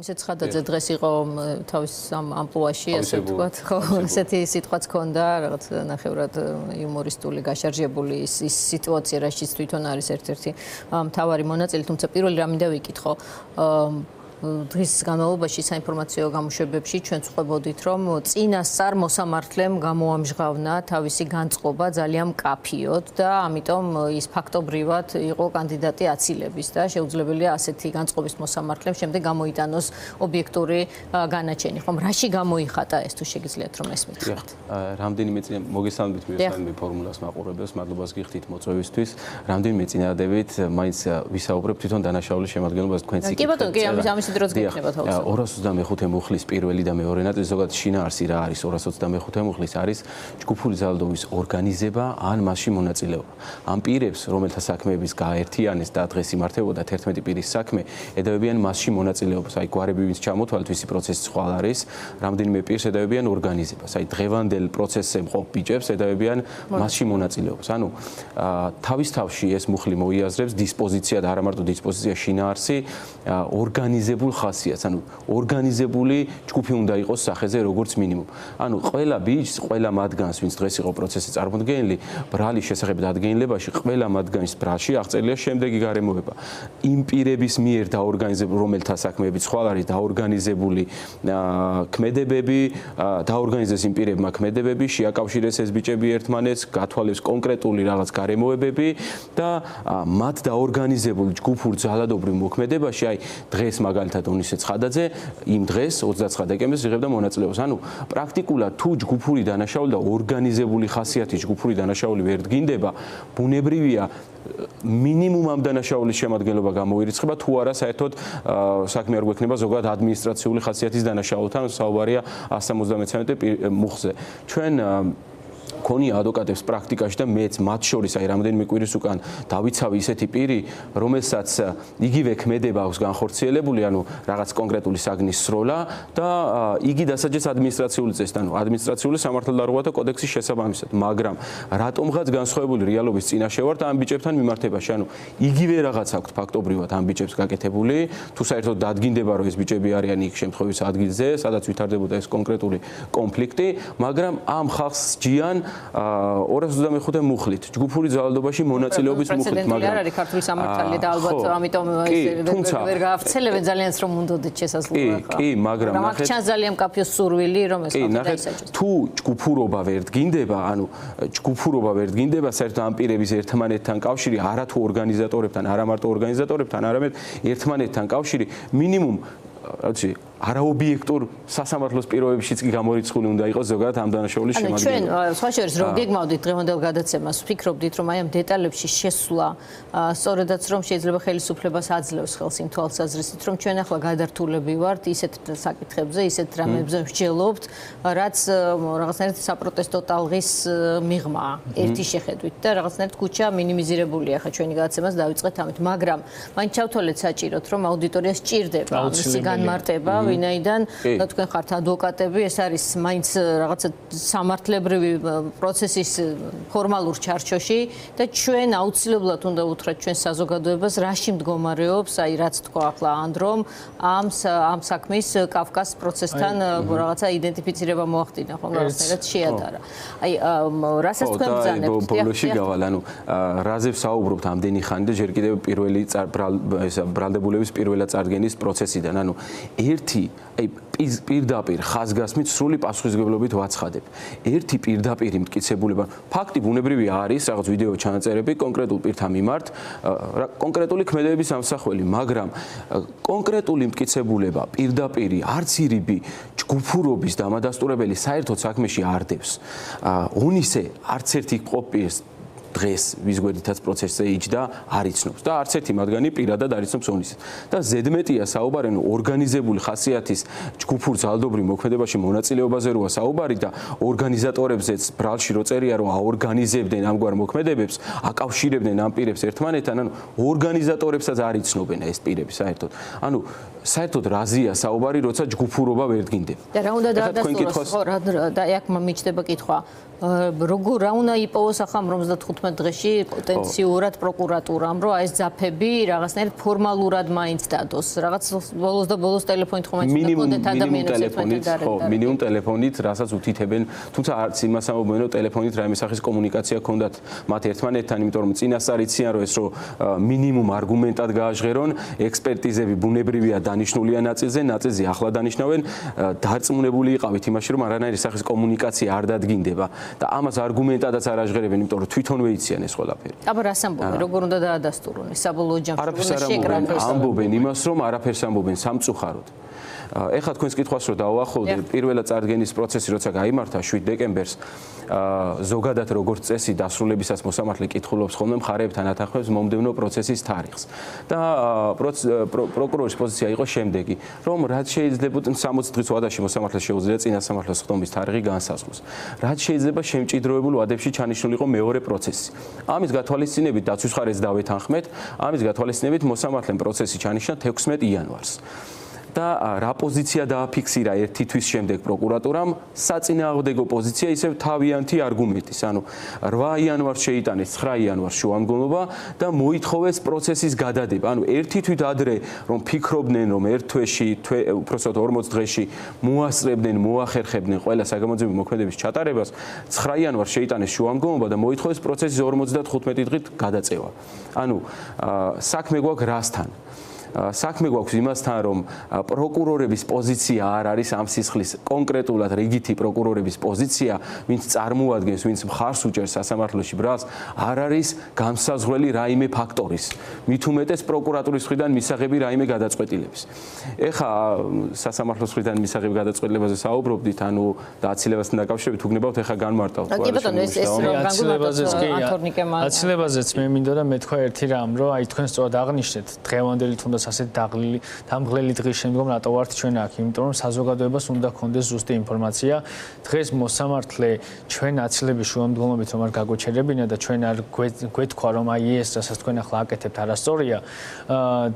ისეთ ხადაძე დღეს იყო თავის ამპლუაში, ასე ვთქვათ, ხო, ესეთი სიტყვაც ჰქონდა, რაღაც ნახევრად იუმორისტული, გაშარჟებული ის სიტუაცია, რაშიც თვითონ არის ერთ-ერთი მთავარი მონაწილე, თუმცა პირველი რამ მინდა ვიკითხო, დღის განმავლობაში საინფორმაციო გამოშვებებში ჩვენ ვწყვებოდით, რომ წინასწარ მოსამართლემ გამოამჟღავნა თავისი განწყობა ძალიან მკაფიოდ და ამიტომ ის ფაქტობრივად იყო კანდიდატი აცილების და შეუძლებელია ასეთი განწყობის მოსამართლემ შემდეგ გამოიტანოს ობიექტური განაჩენი. ხომ რაში გამოიხატა ეს თუ შეგიძლიათ რომ ეს მითხრათ? რამდენიმე წინ მოგესალმებით მივესალმებით ფორმულას მაყურებელს, მადლობას გიხდით მოწვევისთვის. რამდენიმე წინადადებით მაინც ვისაუბრებ თვითონ დანაშაულის შემადგენლობას თქვენს კი ბატონო, კი ამის დროს გიქნება თავის. 225 მუხლის პირველი და მეორე ნაწილი ზოგადად შინაარსი რა არის 225 მუხლის არის ჯგუფური ძალადობის ორგანიზება ან მასში მონაწილეობა. ამ პირებს, რომელთა საქმეების გააერთიანეს და დღეს იმართებოდა 11 პირის საქმე, ედავებიან მასში მონაწილეობას. აი გვარები ვინც ჩამოთვალეთ, ვისი პროცესი სხვა არის, რამდენიმე პირს ედავებიან ორგანიზებას. აი დღევანდელ პროცესზე მყოფ ბიჭებს ედავებიან მასში მონაწილეობას. ანუ თავის თავში ეს მუხლი მოიაზრებს დისპოზიცია და არა მარტო დისპოზიცია, შინაარსი ორგანიზებულ ხასიათს, ანუ ორგანიზებული ჯგუფი უნდა იყოს სახეზე როგორც მინიმუმ. ანუ ყველა ბიჭს, ყველა მათგანს, ვინც დღეს იყო პროცესი წარმოდგენილი, ბრალის შესახებ დადგენილებაში, ყველა მათგანის ბრალში აღწერილია შემდეგი გარემოება. იმ პირების მიერ დაორგანიზებული, რომელთა საქმეები სხვა არის დაორგანიზებული ქმედებები, დაორგანიზეს იმ პირებმა ქმედებები, შეაკავშირეს ეს ბიჭები ერთმანეთს, გათვალეს კონკრეტული რაღაც გარემოებები და მათ დაორგანიზებულ ჯგუფურ ძალადობრივ მოქმედებაში, აი დღეს მაგალითად ონისე ცხადაძე იმ დღეს 29 დეკემბერს იღებდა მონაწილეობას. ანუ პრაქტიკულად თუ ჯგუფური დანაშაული და ორგანიზებული ხასიათის ჯგუფური დანაშაული ვერ დგინდება, ბუნებრივია მინიმუმ ამ დანაშაულის შემადგენლობა გამოირიცხება, თუ არა საერთოდ საქმე არ გვექნება ზოგადად ადმინისტრაციული ხასიათის დანაშაულთან, საუბარია 173 მუხლზე. ჩვენ ქონია ადვოკატებს პრაქტიკაში და მეც მათ შორის აი რამდენიმე კვირის უკან დავიცავი ისეთი პირი, რომელსაც იგივე ქმედება აქვს განხორციელებული, ანუ რაღაც კონკრეტული საგნის სროლა და იგი დასაჯეს ადმინისტრაციული წესით, ანუ ადმინისტრაციული სამართალდარღვევათა კოდექსის შესაბამისად, მაგრამ რატომღაც განსხვავებული რეალობის წინაშე ვართ ამ ბიჭებთან მიმართებაში, ანუ იგივე რაღაც აქვს ფაქტობრივად ამ ბიჭებს გაკეთებული, თუ საერთოდ დადგინდება რომ ეს ბიჭები არიან იქ შემთხვევის ადგილზე, სადაც ვითარდებოდა ეს კონკრეტული კონფლიქტი, მაგრამ ამ ხალხს ჯიან 225 მუხლით, ჯგუფური ძალადობაში მონაწილეობის მუხლით, მაგრამ არ არის ქართული სამართალი და ალბათ ამიტომ ვერ გაავრცელებენ ძალიან რომ უნდოდეთ შესაძლებლობა. კი, მაგრამ ნახეთ, ჩანს ძალიან მკაფიო სურვილი, რომ ეს დაისაჯოს. თუ ჯგუფურობა ვერ დგინდება, ანუ ჯგუფურობა ვერ დგინდება, საერთოდ ამ პირების ერთმანეთთან კავშირი, არა თუ ორგანიზატორებთან, არა მარტო ორგანიზატორებთან, არამედ ერთმანეთთან კავშირი მინიმუმ რაცი არაობიექტურ სასამართლოს პირობებშიც კი გამორიცხული უნდა იყოს ზოგადად ამ დანაშაულის შემადგენლობა. ჩვენ სხვა შორის რომ გეგმავდით დღევანდელ გადაცემას, ვფიქრობდით რომ აი ამ დეტალებში შესვლა სწორედაც რომ შეიძლება ხელისუფლებას აძლევს ხელს იმ თვალსაზრისით, რომ ჩვენ ახლა გადართულები ვართ ისეთ საკითხებზე, ისეთ რამებზე ვსჯელობთ, რაც რაღაცნაირად საპროტესტო ტალღის მიღმა ერთი შეხედვით და რაღაცნაირად კუჩა მინიმიზირებულია ხა ჩვენი გადაცემას დავიწყეთ ამით, მაგრამ მაინც ჩავთვალეთ საჭიროდ რომ აუდიტორიას სჭირდება მისი განმარტება ვინაიდან თქვენ ხართ ადვოკატები, ეს არის მაინც რაღაცა სამართლებრივი პროცესის ფორმალურ ჩარჩოში და ჩვენ აუცილებლად უნდა უთხრათ ჩვენ საზოგადოებას რაში მდგომარეობს, აი რაც თქვა ახლა ანდრომ, ამ საქმის კავკას პროცესთან რაღაცა იდენტიფიცირება მოახდინა, ხო, რაღაცნაირად შეადარა. აი რასაც თქვენ ბრძანებთ? ბოლოში გავალ, ანუ რაზე ვსაუბრობთ ამდენი ხანი და ჯერ კიდევ პირველი ბრალდებულების პირველად წარდგენის პროცესიდან, ანუ ერთი აი პირდაპირ ხაზგასმით სრული პასუხისმგებლობით ვაცხადებ. ერთი პირდაპირი მტკიცებულება, ფაქტი ბუნებრივია არის, რაღაც ვიდეო ჩანაწერები კონკრეტულ პირთა მიმართ, კონკრეტული ქმედებების ამსახველი, მაგრამ კონკრეტული მტკიცებულება, პირდაპირი, არც ირიბი ჯგუფურობის დამადასტურებელი საერთოდ საქმეში არ დევს. ონისე არც ერთი ყოფილს დღეს ვის გვერდითაც პროცესზე იჯდა არ იცნობს და არც ერთი მათგანი პირადად არ იცნობს ონისეს. და ზედმეტია საუბარი ორგანიზებული ხასიათის ჯგუფურ ძალადობრივ მოქმედებაში მონაწილეობაზე როა საუბარი და ორგანიზატორებზეც ბრალში რო წერია რომ აორგანიზებდნენ ამგვარ მოქმედებებს, აკავშირებდნენ ამ პირებს ერთმანეთთან, ანუ ორგანიზატორებსაც არ იცნობენ ეს პირები საერთოდ. ანუ საერთოდ რაზეა საუბარი, როცა ჯგუფურობა ვერ დგინდება. და რა უნდა დაადასტუროს, ხო, და აქ მიჩნდება კითხვა. რა უნდა იპოვოს ახლა 55 დღეში პოტენციურად პროკურატურამ, რომ აი ეს ძაფები რაღაცნაირად ფორმალურად მაინც დადოს. რაღაც ბოლოს და ბოლოს ტელეფონით ხომ მაინც უნდა კონდეთ ადამიანებს ერთმანეთთან. მინიმუმ ტელეფონით, რასაც უთითებენ, თუმცა არც იმას ამბობენ, რომ ტელეფონით რაიმე სახის კომუნიკაცია ქონდათ მათ ერთმანეთთან, იმიტომ რომ წინასწარ იციან, რომ ეს მინიმუმ არგუმენტად გააჟღერონ, ექსპერტიზები ბუნებრივია დანიშნულია ნაწილზე, ნაწილზე ახლა დანიშნავენ, დარწმუნებული იყავით იმაში, რომ არანაირი სახის კომუნიკაცია არ დადგინდება და ამას არგუმენტადაც არ აჟღერებენ, იმიტომ რომ თვითონვე იციან ეს ყველაფერი. აბა რას ამბობენ, როგორ უნდა დაადასტურონ ეს საბოლოო ჯამში? ამბობენ იმას, რომ არაფერს ამბობენ სამწუხაროდ. ეხლა თქვენს კითხვას რო დავუახლოვდე, პირველად წარდგენის პროცესი როცა გაიმართა 7 დეკემბერს, ზოგადად როგორც წესი დასრულებისას მოსამართლე კითხულობს ხოლმე მხარეებთან ათანხმებს მომდევნო პროცესის თარიღს. და პროკურორის პოზიცია იყო შემდეგი, რომ რაც შეიძლება 60 დღის ვადაში მოსამართლეს შეუძლია წინასამართლოს ხდომის თარიღი განსაზღვროს. რაც შეიძლება შემჭიდროებულ ვადებში ჩანიშნულიყო მეორე პროცესი. ამის გათვალისწინებით დაცვის მხარეს დავეთანხმეთ, ამის გათვალისწინებით მოსამართლემ პროცესი ჩანიშნა 16 იანვარს. და რა პოზიცია დააფიქსირა ერთი თვის შემდეგ პროკურატურამ, საწინააღმდეგო პოზიცია ისევ თავიანთი არგუმენტის, ანუ 8 იანვარს შეიტანეს 9 იანვარს შუამდგომლობა და მოითხოვეს პროცესის გადადება. ანუ ერთი თვით ადრე რომ ფიქრობდნენ, რომ ერთ თვეში, უпроსოდ 40 დღეში მოასწრებდნენ, მოახერხებდნენ ყველა საგამოძიებო მოქმედების ჩატარებას, 9 იანვარს შეიტანეს შუამდგომლობა და მოითხოვეს პროცესის 55 დღით გადაწევა. ანუ საქმე გვაქვს რასთან? საქმე გვაქვს იმასთან, რომ პროკურორების პოზიცია არ არის ამ სისხლის კონკრეტულად რიგითი პროკურორების პოზიცია, ვინც წარმოადგენს, ვინც მხარს უჭერს სასამართლოში ბრალს, არ არის განსაზღვრელი რაიმე ფაქტორის. მით უმეტეს პროკურატურის მხრიდან მისაღები რაიმე გადაწყვეტილების. ეხლა სასამართლოს მხრიდან მისაღები გადაწყვეტილებაზე საუბრობდით, ანუ და აცილებასთან დაკავშირებით უგნებავთ ეხლა განმარტავთ. აცილებაზეც მე მინდოდა და მეთქვა ერთი რამ, რომ აი თქვენ სწორად აღნიშნეთ, დღევანდელი თუნდაც ასეთ დამღლელი დღის შემდგომ რატო ვართ ჩვენ აქ, იმიტომ რომ საზოგადოებას უნდა გქონდეს ზუსტი ინფორმაცია. დღეს მოსამართლე ჩვენ აცილების შუამდგომლობით რომ არ გაგოჩერებინა და ჩვენ არ გვეთქვა რომ აი ეს რასაც თქვენ ახლა აკეთებთ არასწორია.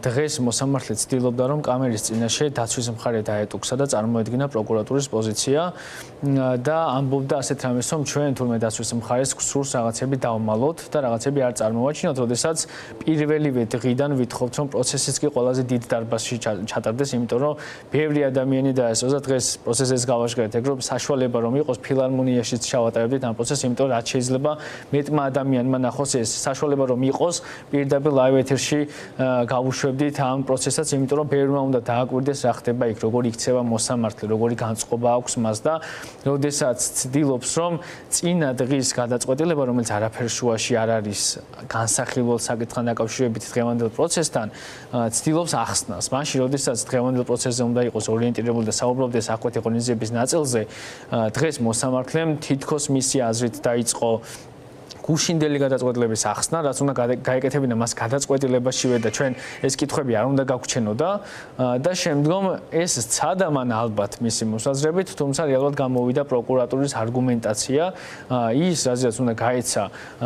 დღეს მოსამართლე ცდილობდა რომ კამერის წინაშე დაცვის მხარე დაეტუქსა და წარმოედგინა პროკურატურის პოზიცია და ამბობდა ასეთ რამეს რომ ჩვენ თურმე დაცვის მხარეს გსურს რაღაცები დავმალოთ და რაღაცები არ წარმოვაჩინოთ, როდესაც პირველივე დღიდან ვითხოვთ რომ პროცესიც კი ყველაზე დიდ დარბაზში ჩატარდეს, იმიტომ რომ ბევრი ადამიანი დაესწრო დღეს პროცესს გავაშკერეთ, ეგ რომ საშუალება რომ იყოს ფილარმონიაშიც ჩავატარებდით ამ პროცესს, იმიტომ რომ რაც შეიძლება მეტმა ადამიანმა ნახოს ეს საშუალება რომ იყოს პირდაპირ ლაივ ეთერში გავუშვებდით ამ პროცესსაც, იმიტომ რომ ბევრმა უნდა დააკვირდეს რა ხდება იქ, როგორი იქცევა მოსამართლე, როგორი განწყობა აქვს მას და როდესაც ცდილობს რომ წინა დღის გადაწყვეტილება, რომელიც არაფერ შუაში არ არის განსახილველ საკითხთან დაკავშირებით დღევანდელ პროცესთან, ცდილობს ახსნას. მაშინ, როდესაც დღევანდელ პროცესზე უნდა იყოს ორიენტირებული და საუბრობდეს აკვეთი ღონისძიების ნაწილზე, დღეს მოსამართლემ თითქოს მისი აზრით დაიწყო გუშინდელი გადაწყვეტილების ახსნა, რაც უნდა გაეკეთებინა მას გადაწყვეტილებაშივე და ჩვენ ეს კითხვები არ უნდა გაგვჩენოდა და შემდგომ ეს სცადა მან ალბათ მისი მოსაზრებით, თუმცა რეალურად გამოვიდა პროკურატურის არგუმენტაცია, ის რაზეც უნდა გაეცა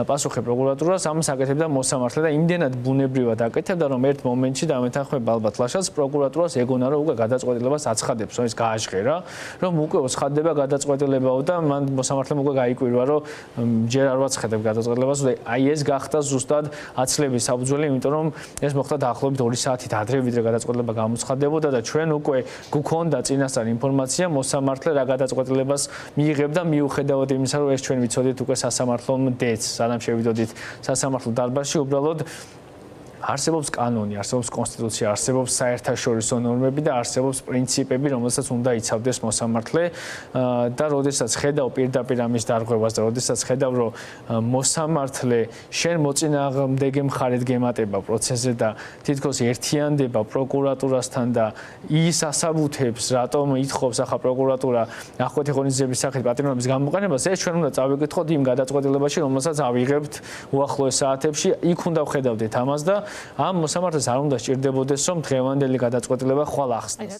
პასუხი პროკურატურას, ამას აკეთებდა მოსამართლე და იმდენად ბუნებრივად აკეთებდა, რომ ერთ მომენტში დამეთანხმება ალბათ ლაშას პროკურატურას ეგონა რომ უკვე გადაწყვეტილებას აცხადებს, რომ ის გააჟღერა, რომ უკვე უცხადდება გადაწყვეტილებაო და მან მოსამართლემ უკვე გაიკვირვა, რომ ჯერ არ ვაცხადებ გადაწყვეტილებას და აი ეს გახდა ზუსტად აცილების საფუძველი, იმიტომ რომ ეს მოხდა დაახლოებით 2 საათით ადრე, ვიდრე გადაწყვეტილება გამოცხადდებოდა და ჩვენ უკვე გვქონდა წინასწარ ინფორმაცია მოსამართლე რა გადაწყვეტილებას მიიღებდა, მიუხედავად იმისა, რომ ეს ჩვენ ვიცოდით უკვე სასამართლომ დეც, სანამ შევიდოდით სასამართლო დარბაზში, უბრალოდ არსებობს კანონი, არსებობს კონსტიტუცია, არსებობს საერთაშორისო ნორმები და არსებობს პრინციპები, რომელსაც უნდა იცავდეს მოსამართლე და როდესაც ხედავ პირდაპირ ამის დარღვევას და როდესაც ხედავ რომ მოსამართლე შენ მოწინააღმდეგე მხარედ გემატება პროცესზე და თითქოს ერთიანდება პროკურატურასთან და ის ასაბუთებს, რატომ ითხოვს ახლა პროკურატურა ახვეთი ღონისძიების სახით პატრონობის გამოყენებას, ეს ჩვენ უნდა წავიკითხოთ იმ გადაწყვეტილებაში, რომელსაც ავიღებთ უახლოეს საათებში, იქ უნდა ვხედავდეთ ამას და ამ მოსამართლეს არ უნდა სჭირდებოდეს, რომ დღევანდელი გადაწყვეტილება ხვალ ახსნას.